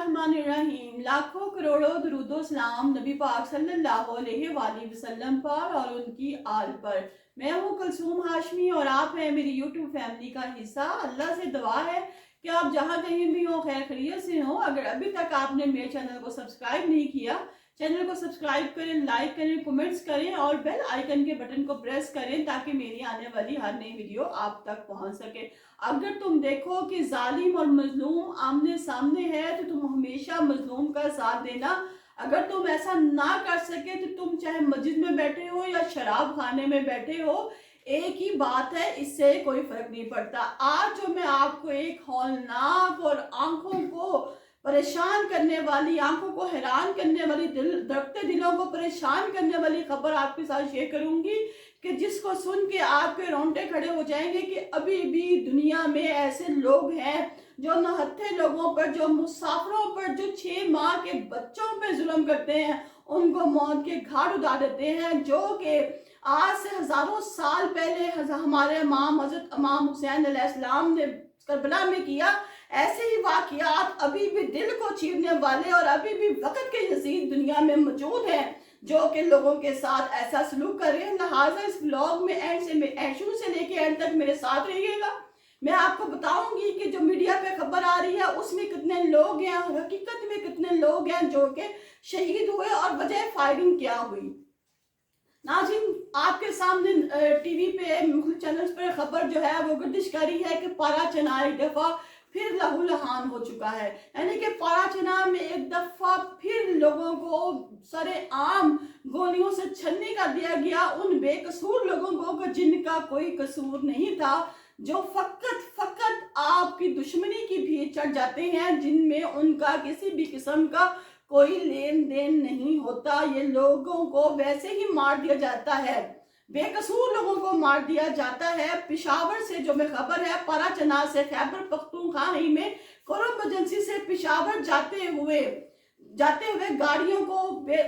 बिस्मिल्लाहिर्रहमानिर्रहीम। लाखों करोड़ों दुरूदो सलाम नबी पाक सल्लल्लाहु अलैहि वसल्लम पर और उनकी आल पर। मैं हूँ कुलसूम हाशमी और आप हैं मेरी यूट्यूब फैमिली का हिस्सा। अल्लाह से दुआ है कि आप जहाँ कहीं भी हो खैर खैरियत से हो। अगर अभी तक आपने मेरे चैनल को सब्सक्राइब नहीं किया, चैनल को सब्सक्राइब करें, लाइक करें, कमेंट्स करें और बेल आइकन के बटन को प्रेस करें ताकि मेरी आने वाली हर नई वीडियो आप तक पहुंच सके। अगर तुम देखो कि जालिम और मजलूम आमने सामने है तो तुम हमेशा मजलूम का साथ देना। अगर तुम ऐसा ना कर सके तो तुम चाहे मस्जिद में बैठे हो या शराब खाने में बैठे हो, एक ही बात है, इससे कोई फर्क नहीं पड़ता। आज जो मैं आपको एक हौलनाक और आंखों को परेशान करने वाली, आंखों को हैरान करने वाली, धड़कते दिलों को परेशान करने वाली खबर आपके साथ शेयर करूंगी कि जिसको सुन के आपके रोंगटे खड़े हो जाएंगे कि अभी भी दुनिया में ऐसे लोग हैं जो नहत्थे लोगों पर, जो मुसाफिरों पर, जो 6 माह के बच्चों पे जुल्म करते हैं, उनको मौत के घाट उतार देते हैं। जो कि आज से हजारों साल पहले हमारे इमाम हजरत इमाम हुसैन अलैहिस्सलाम ने करबला में किया। ऐसे ही वाकयात अभी भी दिल को चीरने वाले और अभी भी वक्त के यजीद दुनिया में मौजूद हैं जो कि लोगों के साथ ऐसा सलूक कर रहे हैं। लिहाजा इस ब्लॉग में शुरू से लेके एंड तक मेरे साथ रहिएगा। मैं आपको बताऊंगी कि जो मीडिया पे खबर आ रही है उसमें कितने लोग हैं, हकीकत में कितने लोग हैं जो कि शहीद हुए और वजह फायरिंग क्या हुई। नाज़रीन, आपके सामने टीवी पे मुख्तलिफ चैनल्स पर खबर जो है वो गर्दिश कर रही है कि पारा चना एक दफा फिर लहूलुहान हो चुका है। यानी कि पारा चना में एक दफा फिर लोगों को सरेआम गोलियों से छन्नी कर दिया गया, उन बेकसूर लोगों को जिनका कोई कसूर नहीं था, जो फकत आपकी दुश्मनी की भीड़ चढ़ जाते हैं, जिनमें उनका किसी भी किस्म का कोई लेन देन नहीं होता। ये लोगों को वैसे ही मार दिया जाता है, बेकसूर लोगों को मार दिया जाता है। पेशावर से जो मैं खबर है, पाराचना से खैबर पख्तूनख्वा में कोरोना एजेंसी से पेशावर जाते हुए गाड़ियों को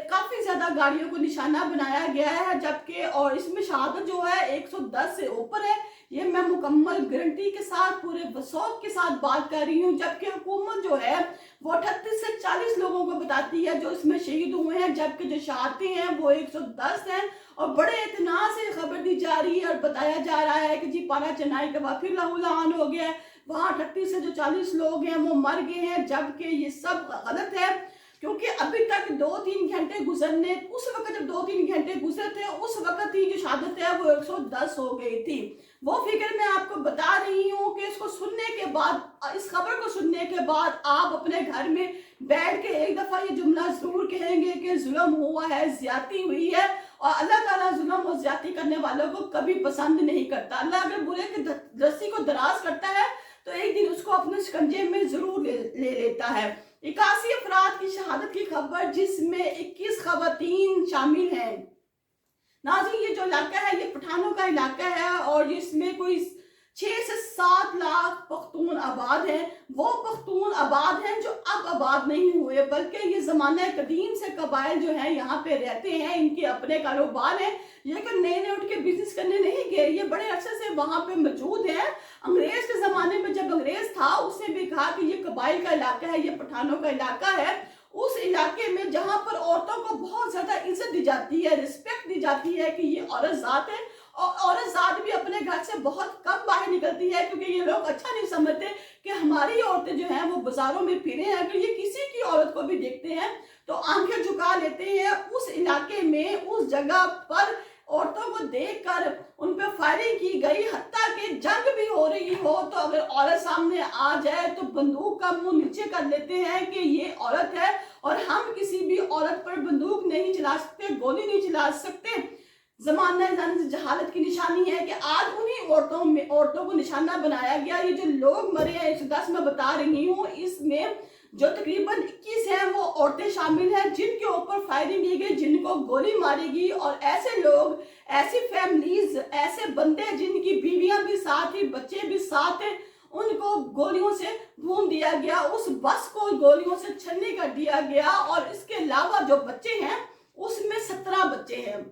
काफी ज्यादा गाड़ियों को निशाना बनाया गया है, जबकि और इसमें शहादत जो है 110 से ऊपर है। ये मैं मुकम्मल गारंटी के साथ पूरे वसौक के साथ बात कर रही हूँ, जबकि हुकूमत जो है वो 38 से 40 लोगों को बताती है जो इसमें शहीद हुए हैं, जबकि जो शहादतें हैं वो 110 हैं। और बड़े इत्मीनान से खबर दी जा रही है और बताया जा रहा है कि जी पारा चनाई के बाद फिर लहूलुहान हो गया है, वहाँ 38 से जो 40 लोग हैं वो मर गए हैं, जबकि ये सब गलत है। क्योंकि अभी तक 2-3 घंटे गुजरने, उस वक्त जब 2-3 घंटे गुजरे थे उस वक्त ही जो शहादत है वो 110 हो गई थी। वो फिगर मैं आपको बता रही हूँ कि इसको सुनने के बाद, इस खबर को सुनने के बाद आप अपने घर में बैठ के एक दफा ये जुमला जरूर कहेंगे कि जुल्म हुआ है, ज्यादती हुई है, और अल्लाह ताला जुल्म और ज्यादती करने वालों को कभी पसंद नहीं करता। अल्लाह अगर बुरे की रस्सी को दराज करता है तो एक दिन उसको अपने शिकंजे में जरूर ले लेता है। 81 अफराद की शहादत की खबर, जिसमें 21 खवातीन शामिल हैं। नाज़रीन, ये जो इलाका है ये पठानों का इलाका है और इसमें कोई 6 से 7 लाख पख्तून आबाद हैं। वो पख्तून आबाद हैं जो अब आबाद नहीं हुए, बल्कि ये ज़माने कदीम से कबाइल जो हैं यहाँ पे रहते हैं, इनके अपने कारोबार हैं। ये कोई नए उठ के बिजनेस करने नहीं गए, ये बड़े अरसे से वहाँ पे मौजूद है। अंग्रेज के ज़माने में जब अंग्रेज था उसने भी कहा कि ये कबाइल का इलाका है, ये पठानों का इलाका है। उस इलाके में जहाँ पर औरतों को बहुत ज़्यादा इज्जत दी जाती है, रिस्पेक्ट दी जाती है कि ये औरत ज़ात है, और औरत ज़ात भी अपने घर से बहुत कम बाहर निकलती है, क्योंकि ये लोग अच्छा नहीं समझते कि हमारी औरतें जो हैं वो बाजारों में फिरे। अगर ये किसी की औरत को भी देखते हैं तो आंखें झुका लेते हैं। उस इलाके में, उस जगह पर औरतों को देखकर उन पर फायरिंग की गई, हत्ता कि जंग भी हो रही हो तो अगर औरत सामने आ जाए तो बंदूक का मुंह नीचे कर लेते हैं कि ये औरत है और हम किसी भी औरत पर बंदूक नहीं चला सकते, गोली नहीं चला सकते। जमाना जहालत की निशानी है कि आज उन्हीं औरतों को निशाना बनाया गया। ये जो लोग मरे हैं 110 में बता रही हूँ, इसमें जो तकरीबन 21 हैं वो औरतें शामिल हैं जिनके ऊपर फायरिंग की गई, जिनको गोली मारी गई। और ऐसे लोग, ऐसी फैमिलीज, ऐसे बंदे जिनकी बीवियां भी साथ ही, बच्चे भी साथ हैं, उनको गोलियों से भून दिया गया, उस बस को गोलियों से छन्नी कर दिया गया। और इसके अलावा जो बच्चे हैं उसमें 17 बच्चे हैं,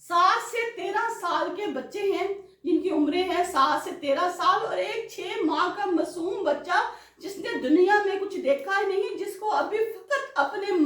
7 से 13 साल के बच्चे हैं जिनकी उम्रें हैं 7 से 13 साल, और एक 6 माह का मासूम बच्चा जिसने दुनिया में कुछ देखा ही नहीं,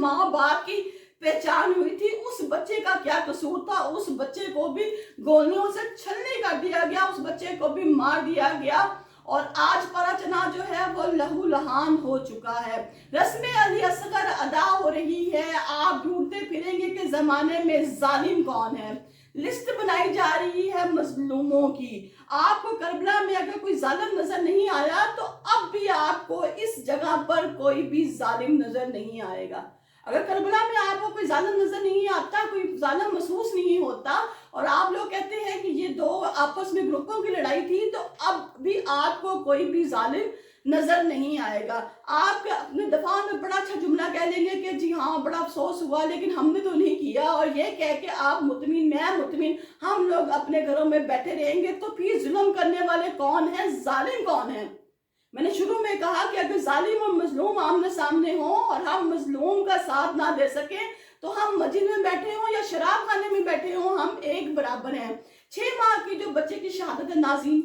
माँ बाप की पहचान हुई थी, उस बच्चे का क्या कसूर था? उस बच्चे को भी गोलियों से छलनी कर दिया गया, उस बच्चे को भी मार दिया गया और आज परा चना जो है वो लहू लहान हो चुका है। रस्म अली असगर अदा हो रही है। आप ढूंढते फिरेंगे कि जमाने में जालिम कौन है। लिस्ट बनाई जा रही है मजलूमों की। आपको करबला में अगर कोई जालिम नजर नहीं आया तो अब भी आपको इस जगह पर कोई भी जालिम नजर नहीं आएगा। अगर करबला में आपको कोई जालिम नजर नहीं आता, कोई जालिम महसूस नहीं होता और आप लोग कहते हैं कि ये दो आपस में ग्रुपों की लड़ाई थी, तो अब भी आपको कोई भी जालिम नजर नहीं आएगा। आप अपने दफा में बड़ा अच्छा जुमला कह लेंगे कि जी हाँ बड़ा अफसोस हुआ लेकिन हमने तो नहीं किया, और ये कह के आप मुतमिन, मैं मुतमिन, हम लोग अपने घरों में बैठे रहेंगे, तो फिर जुल्म करने वाले कौन है, जालिम कौन है? मैंने शुरू में कहा कि अगर जालिम और मजलूम आमने सामने हो और हम मजलूम का साथ ना दे सके तो हम मस्जिद में बैठे हों या शराब खाने में बैठे हों, हम एक बराबर हैं। 6 माह की जो बच्चे की शहादत है नाज़रीन,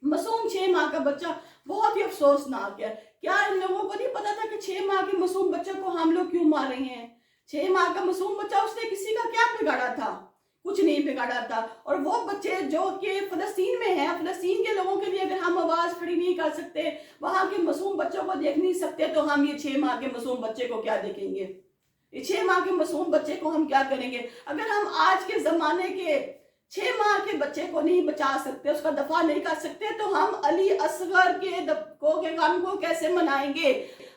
मासूम 6 माह का बच्चा, बहुत ही अफसोसनाक है। क्या इन लोगों को नहीं पता था कि 6 माह के मासूम बच्चे को हम लोग क्यों मार रहे हैं? 6 माह का मासूम बच्चा, उसने किसी का क्या बिगाड़ा था? कुछ नहीं बिगाड़ा था। और वो बच्चे जो कि फलस्तीन में हैं, फलस्तीन के लोगों के लिए अगर हम आवाज खड़ी नहीं कर सकते, वहां के मासूम बच्चों को देख नहीं सकते, तो हम ये 6 माह के मासूम बच्चे को क्या देखेंगे? ये 6 माह के मासूम बच्चे को हम क्या करेंगे? अगर हम आज के जमाने के 6 माह के बच्चे को नहीं बचा सकते, उसका दफा नहीं कर सकते, तो हम अली असगर के गम को कैसे मनाएंगे?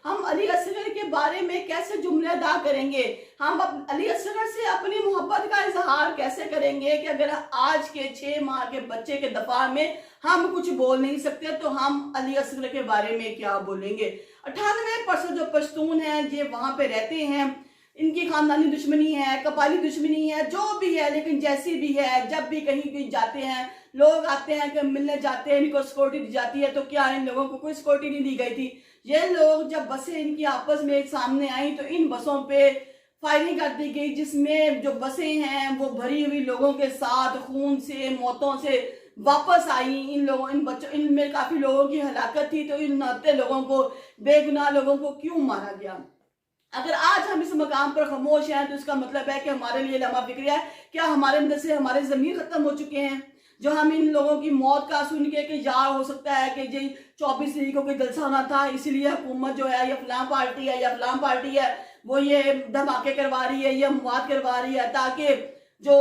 हम अली असगर के बारे में कैसे जुमले अदा करेंगे? हम अली असगर से अपनी मोहब्बत का इजहार कैसे करेंगे कि अगर आज के 6 माह के बच्चे के दफा में हम कुछ बोल नहीं सकते, तो हम अली असगर के बारे में क्या बोलेंगे? 98% जो पश्तून हैं ये वहां पे रहते हैं, इनकी खानदानी दुश्मनी है, कबायली दुश्मनी है, जो भी है, लेकिन जैसी भी है, जब भी कहीं कहीं जाते हैं, लोग आते हैं कि मिलने जाते हैं, इनको सिक्योरिटी दी जाती है, तो क्या इन लोगों को कोई सिक्योरिटी नहीं दी गई थी? ये लोग जब बसें इनकी आपस में सामने आई तो इन बसों पे फायरिंग कर दी गई, जिसमें जो बसें हैं वो भरी हुई लोगों के साथ खून से, मौतों से वापस आई। इन लोगों, इन बच्चों, इनमें काफी लोगों की हलाकत थी, तो इन नहते लोगों को, बेगुनाह लोगों को क्यों मारा गया? अगर आज हम इस मकाम पर खामोश हैं तो इसका मतलब है कि हमारे लिए लम्हा फिक्रिया है। क्या हमारे अंदर से हमारे ज़मीर खत्म हो चुके हैं? जो हम इन लोगों की मौत का सुन के कि यार हो सकता है कि जी 24 तारीख को कोई जलसा होना था, इसीलिए हुकूमत जो है या फलां पार्टी है या फलां पार्टी है वो ये धमाके करवा रही है, ये अमवात करवा रही है ताकि जो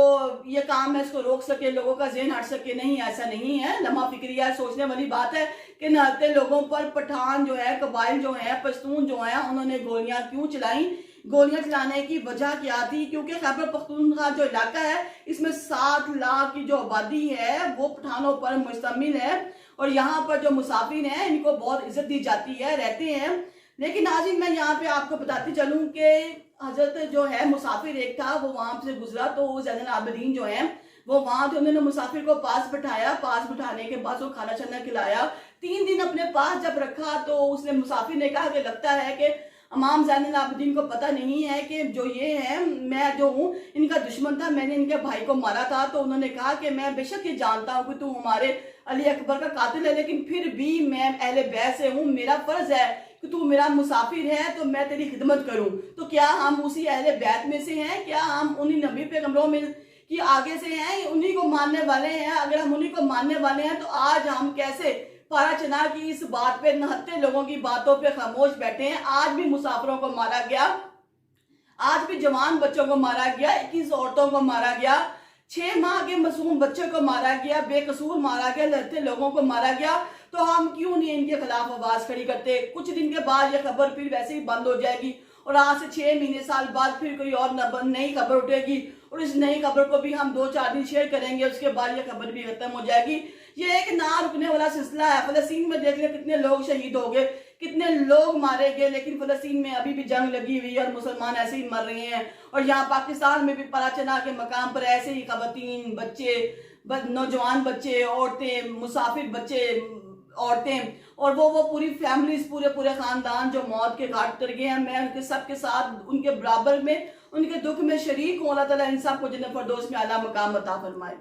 ये काम है इसको रोक सके, लोगों का ज़हन हट सके। नहीं, ऐसा नहीं है। लम्हा फिक्रिया सोचने वाली बात है कि नहते लोगों पर पठान जो है, कबाइल जो है, पश्तून जो है, उन्होंने गोलियां क्यों चलाई? गोलियां चलाने की वजह क्या थी? क्योंकि खैबर पख्तूनख्वा जो इलाका है इसमें 7 लाख की जो आबादी है वो पठानों पर मुश्तमिल है और यहाँ पर जो मुसाफिर हैं इनको बहुत इज्जत दी जाती है, रहते हैं। लेकिन आज मैं यहाँ पे आपको बताती चलूँ कि हजरत जो है मुसाफिर एक था, वो वहां से गुजरा तो ज़ैनुल आबिदीन जो है वो वहां थे, उन्होंने मुसाफिर को पास बिठाया, पास बिठाने के बाद वो खाना छाना खिलाया। 3 दिन अपने पास जब रखा तो उसने मुसाफिर ने कहा कि लगता है कि इमाम ज़ैनुल आबिदीन को पता नहीं है कि जो ये है, मैं जो हूँ इनका दुश्मन था, मैंने इनके भाई को मारा था। तो उन्होंने कहा कि मैं बेशक ये जानता हूँ कि तू हमारे अली अकबर का कातिल है, लेकिन फिर भी मैं अहले बैत से हूँ, मेरा फर्ज है कि तू मेरा मुसाफिर है तो मैं तेरी खिदमत करूं। तो क्या हम उसी अहले बैत में से हैं? क्या हम उन्हीं नबी पैगंबरों में की आगे से हैं, उन्हीं को मानने वाले हैं? अगर हम उन्हीं को मानने वाले हैं तो आज हम कैसे पारा चना की इस बात पे, नहत्ते लोगों की बातों पे खामोश बैठे हैं? आज भी मुसाफिरों को मारा गया, आज भी जवान बच्चों को मारा गया, 21 औरतों को मारा गया, 6 माह के मासूम बच्चे को मारा गया, बेकसूर मारा गया, लड़ते लोगों को मारा गया। तो हम क्यों नहीं इनके खिलाफ आवाज खड़ी करते? कुछ दिन के बाद ये खबर फिर वैसे ही बंद हो जाएगी और आज से 6 महीने साल बाद फिर कोई और नई खबर उठेगी और इस नई खबर को भी हम 2-4 दिन शेयर करेंगे, उसके बाद ये खबर भी खत्म हो जाएगी। ये एक ना रुकने वाला सिलसिला है। फलस्तीन में देख ले कितने लोग शहीद हो गए, कितने लोग मारे गए, लेकिन फलस्तीन में अभी भी जंग लगी हुई है और मुसलमान ऐसे ही मर रहे हैं। और यहाँ पाकिस्तान में भी पराचना के मकाम पर ऐसे ही खवातीन, बच्चे, नौजवान बच्चे, औरतें, मुसाफिर बच्चे, औरतें और वो पूरी फैमिलीज, पूरे खानदान जो मौत के घाट उतर गए हैं। मैं उनके सबके साथ, उनके बराबर में, उनके दुख में शरीक हूँ। अल्लाह ताला इन सब को जन्नत फिरदौस में आला मकाम अता फरमाए।